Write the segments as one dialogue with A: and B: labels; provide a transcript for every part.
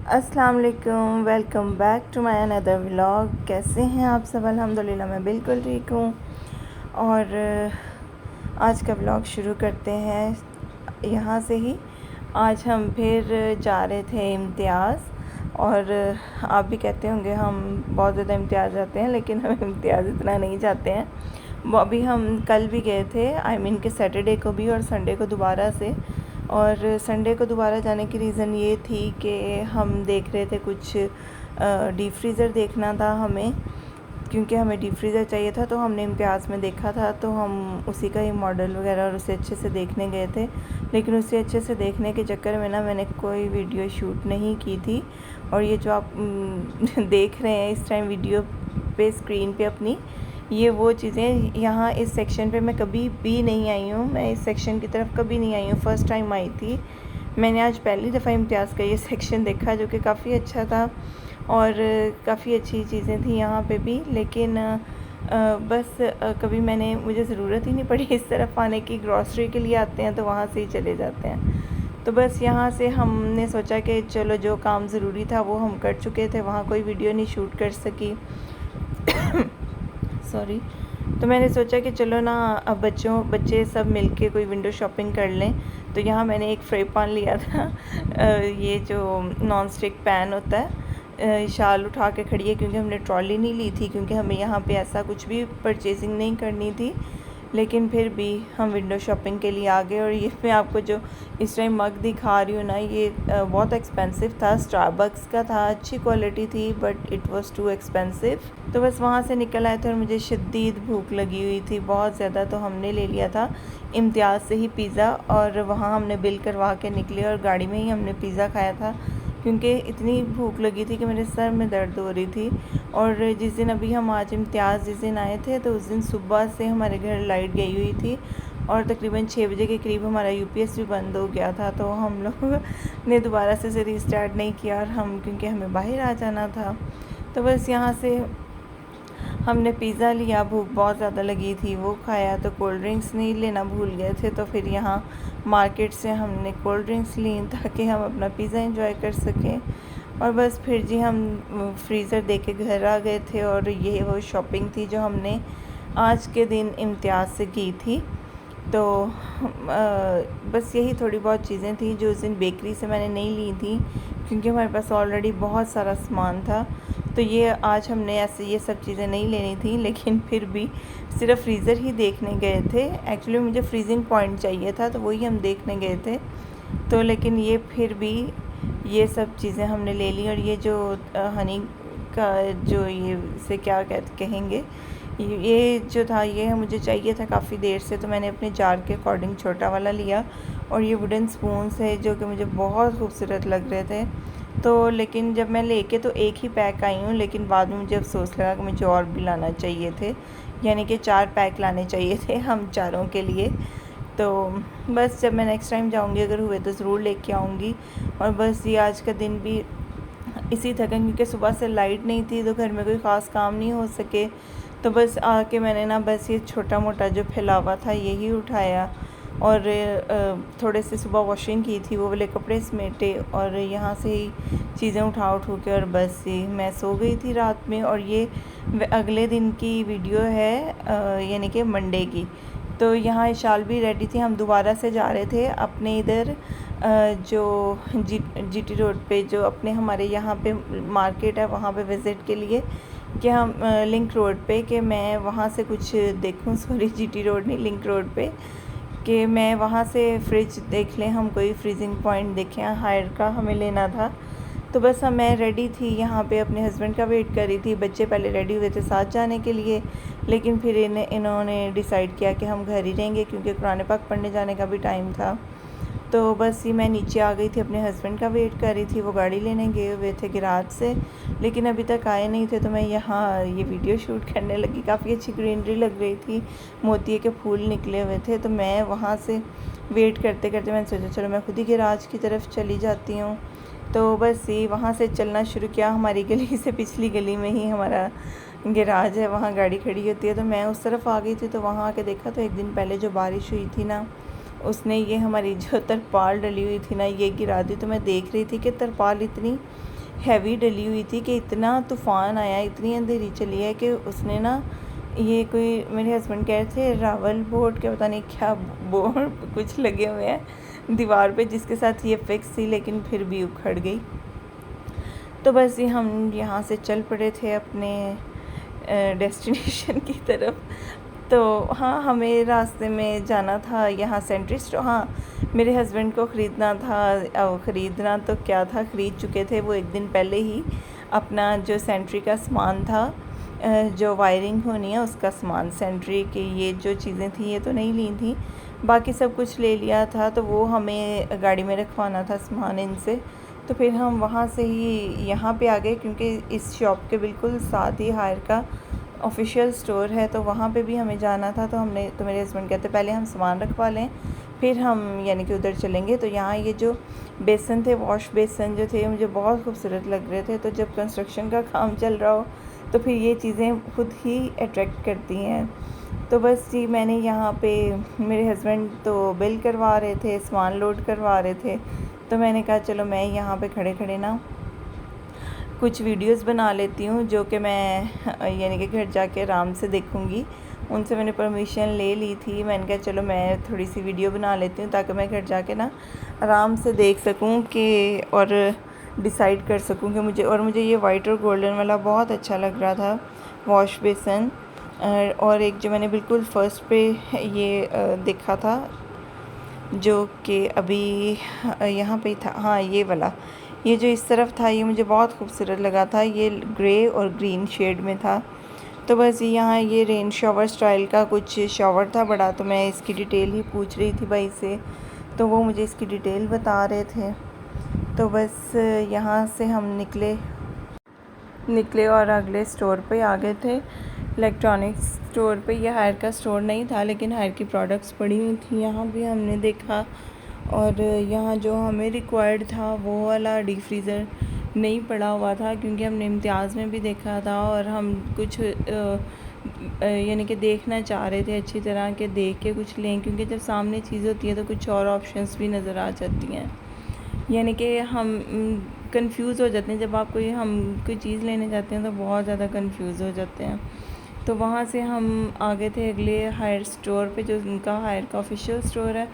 A: अस्सलाम वालेकुम, welcome back to my another vlog. कैसे हैं आप सब? अल्हम्दुलिल्लाह मैं बिल्कुल ठीक हूँ। और आज का व्लॉग शुरू करते हैं यहाँ से ही। आज हम फिर जा रहे थे इम्तियाज़। और आप भी कहते होंगे हम बहुत ज़्यादा इम्तियाज़ जाते हैं, लेकिन हम इम्तियाज़ इतना नहीं जाते हैं। वो अभी हम कल भी गए थे, आई मीन कि सैटरडे को भी और संडे को दोबारा से। और संडे को दोबारा जाने की रीज़न ये थी कि हम देख रहे थे कुछ डीप फ्रीज़र देखना था हमें, क्योंकि हमें डीप फ्रीज़र चाहिए था। तो हमने इम्तियाज़ में देखा था, तो हम उसी का ही मॉडल वगैरह और उसे अच्छे से देखने गए थे। लेकिन उसे अच्छे से देखने के चक्कर में ना मैंने कोई वीडियो शूट नहीं की थी। और ये जो आप देख रहे हैं इस टाइम वीडियो पे स्क्रीन पे अपनी, ये वो चीज़ें, यहाँ इस सेक्शन पे मैं कभी भी नहीं आई हूँ। मैं इस सेक्शन की तरफ कभी नहीं आई हूँ, फ़र्स्ट टाइम आई थी। मैंने आज पहली दफ़ा इम्तियाज़ का ये सेक्शन देखा, जो कि काफ़ी अच्छा था और काफ़ी अच्छी चीज़ें थी यहाँ पे भी। लेकिन बस कभी मुझे ज़रूरत ही नहीं पड़ी इस तरफ आने की। ग्रॉसरी के लिए आते हैं तो वहाँ से ही चले जाते हैं। तो बस यहाँ से हमने सोचा कि चलो, जो काम ज़रूरी था वो हम कर चुके थे, वहाँ कोई वीडियो नहीं शूट कर सकी। सॉरी। तो मैंने सोचा कि चलो ना, अब बच्चे सब मिलके कोई विंडो शॉपिंग कर लें। तो यहाँ मैंने एक फ्राई पैन लिया था। ये जो नॉन स्टिक पैन होता है। शाल उठा के खड़ी है क्योंकि हमने ट्रॉली नहीं ली थी, क्योंकि हमें यहाँ पे ऐसा कुछ भी परचेजिंग नहीं करनी थी। लेकिन फिर भी हम विंडो शॉपिंग के लिए आ गए। और ये मैं आपको जो इस टाइम मग दिखा रही हूँ ना, ये बहुत एक्सपेंसिव था। स्टारबक्स का था, अच्छी क्वालिटी थी, but it was too expensive. तो बस वहाँ से निकल आए थे और मुझे शदीद भूख लगी हुई थी, बहुत ज़्यादा। तो हमने ले लिया था इम्तियाज़ से ही पिज़्ज़ा, और वहाँ हमने बिल करवा के निकले और गाड़ी में ही हमने पिज़्ज़ा खाया था, क्योंकि इतनी भूख लगी थी कि मेरे सर में दर्द हो रही थी। और जिस दिन अभी हम आज इम्तियाज़ जिस दिन आए थे, तो उस दिन सुबह से हमारे घर लाइट गई हुई थी और तकरीबन 6 बजे के करीब हमारा यूपीएस भी बंद हो गया था। तो हम लोग ने दोबारा से रीस्टार्ट नहीं किया, और क्योंकि हमें बाहर आ जाना था। तो बस यहाँ से हमने पिज़्ज़ा लिया, भूख बहुत ज़्यादा लगी थी, वो खाया। तो कोल्ड ड्रिंक्स नहीं लेना भूल गए थे, तो फिर यहाँ मार्केट से हमने कोल्ड ड्रिंक्स ली ताकि हम अपना पिज़्ज़ा एंजॉय कर सकें। और बस फिर जी हम फ्रीज़र दे के घर आ गए थे। और ये वो शॉपिंग थी जो हमने आज के दिन इम्तियाज़ से की थी। तो बस यही थोड़ी बहुत चीज़ें थी जो उस दिन बेकरी से मैंने नहीं ली थी, क्योंकि हमारे पास ऑलरेडी बहुत सारा सामान था। तो ये आज हमने ऐसे ये सब चीज़ें नहीं लेनी थी, लेकिन फिर भी सिर्फ फ्रीज़र ही देखने गए थे। एक्चुअली मुझे फ्रीजिंग पॉइंट चाहिए था, तो वही हम देखने गए थे। तो लेकिन ये फिर भी ये सब चीज़ें हमने ले ली। और ये जो हनी का जो ये से क्या कहेंगे, ये जो था, ये मुझे चाहिए था काफ़ी देर से। तो मैंने अपने जार के अकॉर्डिंग छोटा वाला लिया। और ये वुडन स्पून्स है जो कि मुझे बहुत खूबसूरत लग रहे थे। तो लेकिन जब मैं लेके तो एक ही पैक आई हूँ, लेकिन बाद में मुझे अफसोस लगा कि मुझे और भी लाना चाहिए थे, यानी कि 4 पैक लाने चाहिए थे हम चारों के लिए। तो बस जब मैं नेक्स्ट टाइम जाऊँगी, अगर हुए तो ज़रूर लेके आऊँगी। और बस ये आज का दिन भी इसी थकन, क्योंकि सुबह से लाइट नहीं थी तो घर में कोई ख़ास काम नहीं हो सके। तो बस आके मैंने ना बस ये छोटा मोटा जो फैलावा था यही उठाया, और थोड़े से सुबह वॉशिंग की थी, वो वाले कपड़े समेटे, और यहाँ से ही चीज़ें उठा के और बस ये मैं सो गई थी रात में। और ये अगले दिन की वीडियो है, यानी कि मंडे की। तो यहाँ शाल भी रेडी थी, हम दोबारा से जा रहे थे अपने इधर जो जीटी रोड पे, जो अपने हमारे यहाँ पे मार्केट है, वहाँ पे विज़िट के लिए, कि हम लिंक रोड पे, कि मैं वहाँ से कुछ देखूँ। सॉरी, जीटी रोड नहीं, लिंक रोड पे, कि मैं वहाँ से फ्रिज देख लें, हम कोई फ्रीजिंग पॉइंट देखें, हायर का हमें लेना था। तो बस मैं रेडी थी यहाँ पे, अपने हस्बैंड का वेट कर रही थी। बच्चे पहले रेडी हुए थे साथ जाने के लिए, लेकिन फिर इन्होंने डिसाइड किया कि हम घर ही रहेंगे, क्योंकि कुरान पाक पढ़ने जाने का भी टाइम था। तो बस ही मैं नीचे आ गई थी, अपने हस्बैंड का वेट कर रही थी। वो गाड़ी लेने गए हुए थे गैराज से, लेकिन अभी तक आए नहीं थे। तो मैं यहाँ ये वीडियो शूट करने लगी। काफ़ी अच्छी ग्रीनरी लग रही थी, मोतिये के फूल निकले हुए थे। तो मैं वहाँ से वेट करते करते मैंने सोचा चलो मैं खुद ही गैराज की तरफ चली जाती हूँ। तो बस ही वहाँ से चलना शुरू किया। हमारी गली से पिछली गली में ही हमारा गैराज है, वहाँ गाड़ी खड़ी होती है। तो मैं उस तरफ आ गई थी। तो वहाँ आके देखा तो एक दिन पहले जो बारिश हुई थी ना, उसने ये हमारी जो तरपाल डली हुई थी ना, ये गिरा दी। तो मैं देख रही थी कि तरपाल इतनी हैवी डली हुई थी कि इतना तूफ़ान आया, इतनी अंधेरी चली है कि उसने ना, ये कोई मेरे हस्बैंड कह रहे थे रावल बोर्ड के पता नहीं क्या बोर्ड कुछ लगे हुए हैं दीवार पे जिसके साथ ये फिक्स थी, लेकिन फिर भी उखड़ गई। तो बस ये हम यहाँ से चल पड़े थे अपने डेस्टिनेशन की तरफ। तो हाँ, हमें रास्ते में जाना था यहाँ सेंट्री स्टोर। हाँ, मेरे हस्बैंड को ख़रीदना था। ख़रीदना तो क्या था, ख़रीद चुके थे वो एक दिन पहले ही अपना जो सेंट्री का सामान था, जो वायरिंग होनी है उसका सामान। सेंट्री की ये जो चीज़ें थी ये तो नहीं ली थी, बाकी सब कुछ ले लिया था। तो वो हमें गाड़ी में रखवाना था सामान इनसे। तो फिर हम वहाँ से ही यहाँ पे आ गए, क्योंकि इस शॉप के बिल्कुल साथ ही हायर का ऑफिशियल स्टोर है, तो वहाँ पे भी हमें जाना था। तो मेरे हस्बैंड कहते पहले हम सामान रखवा लें फिर हम यानी कि उधर चलेंगे। तो यहाँ ये जो बेसन थे, वॉश बेसन जो थे, मुझे बहुत खूबसूरत लग रहे थे। तो जब कंस्ट्रक्शन का काम चल रहा हो तो फिर ये चीज़ें खुद ही अट्रैक्ट करती हैं। तो बस जी, मैंने यहाँ पे, मेरे हस्बैंड तो बिल करवा रहे थे, सामान लोड करवा रहे थे, तो मैंने कहा चलो मैं यहाँ पे खड़े खड़े ना कुछ वीडियोस बना लेती हूँ, जो कि मैं यानी कि घर जाके आराम से देखूँगी। उनसे मैंने परमिशन ले ली थी। मैंने कहा चलो मैं थोड़ी सी वीडियो बना लेती हूँ ताकि मैं घर जाके ना आराम से देख सकूँ कि, और डिसाइड कर सकूँ कि मुझे ये वाइट और गोल्डन वाला बहुत अच्छा लग रहा था वॉश बेसन। और एक जो मैंने बिल्कुल फर्स्ट पे ये देखा था, जो कि अभी यहाँ पे था, हाँ ये वाला, ये जो इस तरफ था ये मुझे बहुत खूबसूरत लगा था। ये ग्रे और ग्रीन शेड में था। तो बस यहाँ ये रेन शॉवर स्टाइल का कुछ शॉवर था बड़ा, तो मैं इसकी डिटेल ही पूछ रही थी भाई से, तो वो मुझे इसकी डिटेल बता रहे थे। तो बस यहाँ से हम निकले और अगले स्टोर पे आ गए थे, इलेक्ट्रॉनिक्स स्टोर पे। ये हायर का स्टोर नहीं था, लेकिन हायर की प्रोडक्ट्स पड़ी हुई थी। यहाँ भी हमने देखा, और यहाँ जो हमें रिक्वायर्ड था वो वाला डीप फ्रीज़र नहीं पड़ा हुआ था, क्योंकि हमने इम्तियाज़ में भी देखा था, और हम कुछ यानी कि देखना चाह रहे थे अच्छी तरह के, देख के कुछ लें, क्योंकि जब सामने चीज़ होती है तो कुछ और ऑप्शंस भी नज़र आ जाती हैं। यानी कि हम कंफ्यूज हो जाते हैं जब हम कोई चीज़ लेने जाते हैं, तो बहुत ज़्यादा कंफ्यूज हो जाते हैं। तो वहाँ से हम आ गए थे अगले हायर स्टोर पे, जो उनका हायर का ऑफिशियल स्टोर है,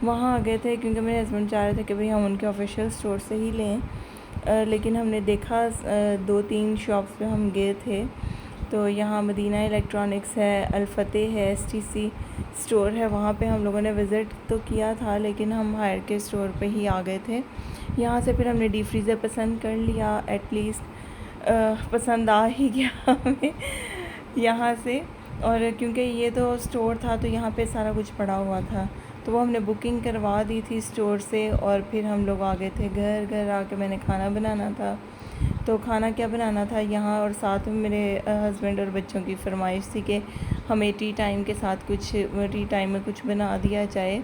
A: वहाँ आ गए थे, क्योंकि मेरे हस्बैंड चाह रहे थे कि भाई हम उनके ऑफिशियल स्टोर से ही लें। लेकिन हमने देखा 2-3 शॉप्स पे हम गए थे। तो यहाँ मदीना इलेक्ट्रॉनिक्स है, अल-फतेह है, एसटीसी स्टोर है, वहाँ पे हम लोगों ने विज़िट तो किया था, लेकिन हम हायर के स्टोर पे ही आ गए थे। यहाँ से फिर हमने डीप फ्रीज़र पसंद कर लिया, एटलीस्ट पसंद आ ही गया हमें यहाँ से। और क्योंकि ये तो स्टोर था तो यहाँ पे सारा कुछ पड़ा हुआ था, तो वो हमने बुकिंग करवा दी थी स्टोर से। और फिर हम लोग आ गए थे घर आके मैंने खाना बनाना था। तो खाना क्या बनाना था यहाँ, और साथ में मेरे हस्बैंड और बच्चों की फरमाइश थी कि हमें टी टाइम के साथ टी टाइम में कुछ बना दिया जाए।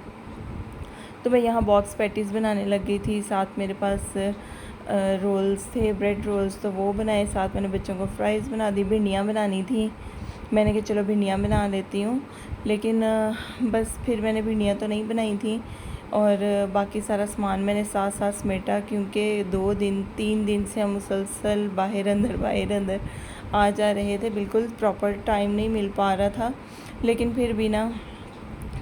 A: तो मैं यहाँ बॉक्स पैटीज़ बनाने लग गई थी। साथ मेरे पास रोल्स थे, ब्रेड रोल्स, तो वो बनाए। साथ मैंने बच्चों को फ्राइज़ बना दी। भिंडियाँ बनानी थी, मैंने कहा चलो भिंडियाँ बना लेती हूँ। लेकिन बस फिर मैंने भिंडियाँ तो नहीं बनाई थी, और बाकी सारा सामान मैंने साथ साथ समेटा, क्योंकि 2-3 दिन से हम मुसलसल बाहर अंदर आ जा रहे थे। बिल्कुल प्रॉपर टाइम नहीं मिल पा रहा था। लेकिन फिर भी ना,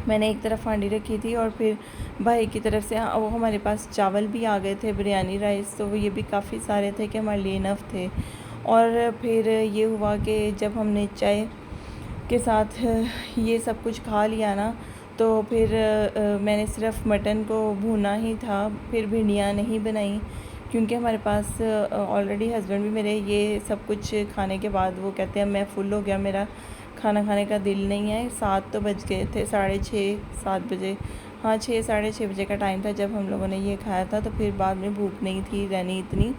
A: मैंने एक तरफ हांडी रखी थी, और फिर भाई की तरफ से वो हमारे पास चावल भी आ गए थे, बिरयानी राइस, तो वो ये भी काफ़ी सारे थे कि हमारे लिए इनफ थे। और फिर ये हुआ कि जब हमने चाय के साथ ये सब कुछ खा लिया ना, तो फिर मैंने सिर्फ मटन को भूना ही था, फिर भिंडियाँ नहीं बनाई, क्योंकि हमारे पास ऑलरेडी हस्बैंड भी मेरे ये सब कुछ खाने के बाद वो कहते हैं मैं फुल हो गया, मेरा खाना खाने का दिल नहीं है। 7 तो बज गए थे, 6:30-7 बजे, हाँ 6-6:30 बजे का टाइम था जब हम लोगों ने ये खाया था। तो फिर बाद में भूख नहीं थी रहनी इतनी,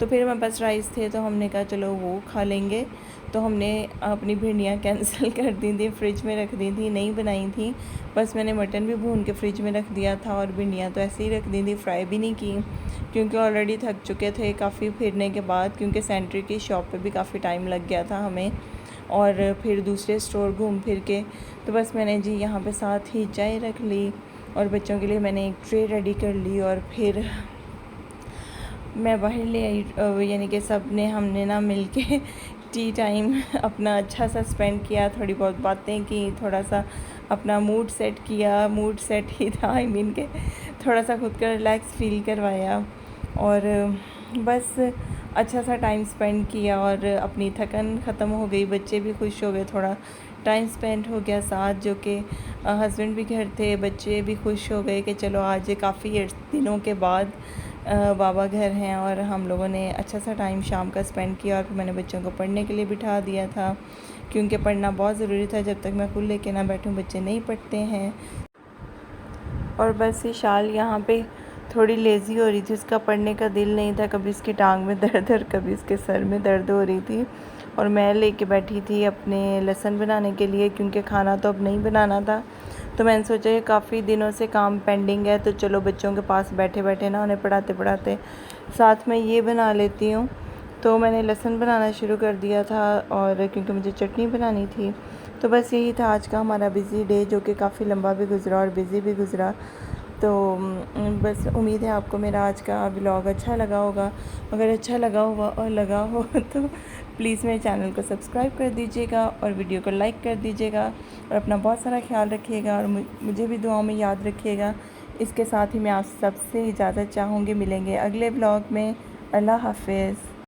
A: तो फिर हमारे पास राइस थे, तो हमने कहा चलो वो खा लेंगे। तो हमने अपनी भिंडियाँ कैंसिल कर दी थी, फ्रिज में रख दी थी, नहीं बनाई थी। बस मैंने मटन भी भून के फ्रिज में रख दिया था, और भिंडियाँ तो ऐसे ही रख दी थी, फ्राई भी नहीं की, क्योंकि ऑलरेडी थक चुके थे काफ़ी फिरने के बाद, क्योंकि सेंट्री की शॉप पे भी काफ़ी टाइम लग गया था हमें, और फिर दूसरे स्टोर घूम फिर के। तो बस मैंने जी यहाँ पे साथ ही चाय रख ली, और बच्चों के लिए मैंने एक ट्रे रेडी कर ली, और फिर मैं बाहर ले आई, यानी कि सब ने हमने ना मिल के टी टाइम अपना अच्छा सा स्पेंड किया, थोड़ी बहुत बातें की, थोड़ा सा अपना मूड सेट किया। मूड सेट ही था, आई मीन के थोड़ा सा खुद का रिलैक्स फील करवाया और बस अच्छा सा टाइम स्पेंड किया और अपनी थकन ख़त्म हो गई। बच्चे भी खुश हो गए, थोड़ा टाइम स्पेंड हो गया साथ, जो कि हस्बैंड भी घर थे, बच्चे भी खुश हो गए कि चलो आज काफ़ी दिनों के बाद बाबा घर हैं और हम लोगों ने अच्छा सा टाइम शाम का स्पेंड किया। और फिर मैंने बच्चों को पढ़ने के लिए बिठा दिया था, क्योंकि पढ़ना बहुत ज़रूरी था। जब तक मैं खुद लेके ना बैठूं बच्चे नहीं पढ़ते हैं। और बस ये शाल यहाँ पे थोड़ी लेज़ी हो रही थी, उसका पढ़ने का दिल नहीं था, कभी उसकी टांग में दर्द और कभी उसके सर में दर्द हो रही थी। और मैं लेके बैठी थी अपने लहसुन बनाने के लिए, क्योंकि खाना तो अब नहीं बनाना था। तो मैंने सोचा ये काफ़ी दिनों से काम पेंडिंग है, तो चलो बच्चों के पास बैठे बैठे ना उन्हें पढ़ाते पढ़ाते साथ में ये बना लेती हूँ। तो मैंने लहसुन बनाना शुरू कर दिया था, और क्योंकि मुझे चटनी बनानी थी। तो बस यही था आज का हमारा बिज़ी डे, जो कि काफ़ी लंबा भी गुज़रा और बिज़ी भी गुज़रा। तो बस उम्मीद है आपको मेरा आज का व्लॉग अच्छा लगा होगा। अगर अच्छा लगा हुआ और लगा हो तो प्लीज़ मेरे चैनल को सब्सक्राइब कर दीजिएगा और वीडियो को लाइक कर दीजिएगा, और अपना बहुत सारा ख्याल रखिएगा और मुझे भी दुआओं में याद रखिएगा। इसके साथ ही मैं आप सबसे इजाज़त चाहूँगी। मिलेंगे अगले व्लॉग में। अल्लाह हाफ़िज़।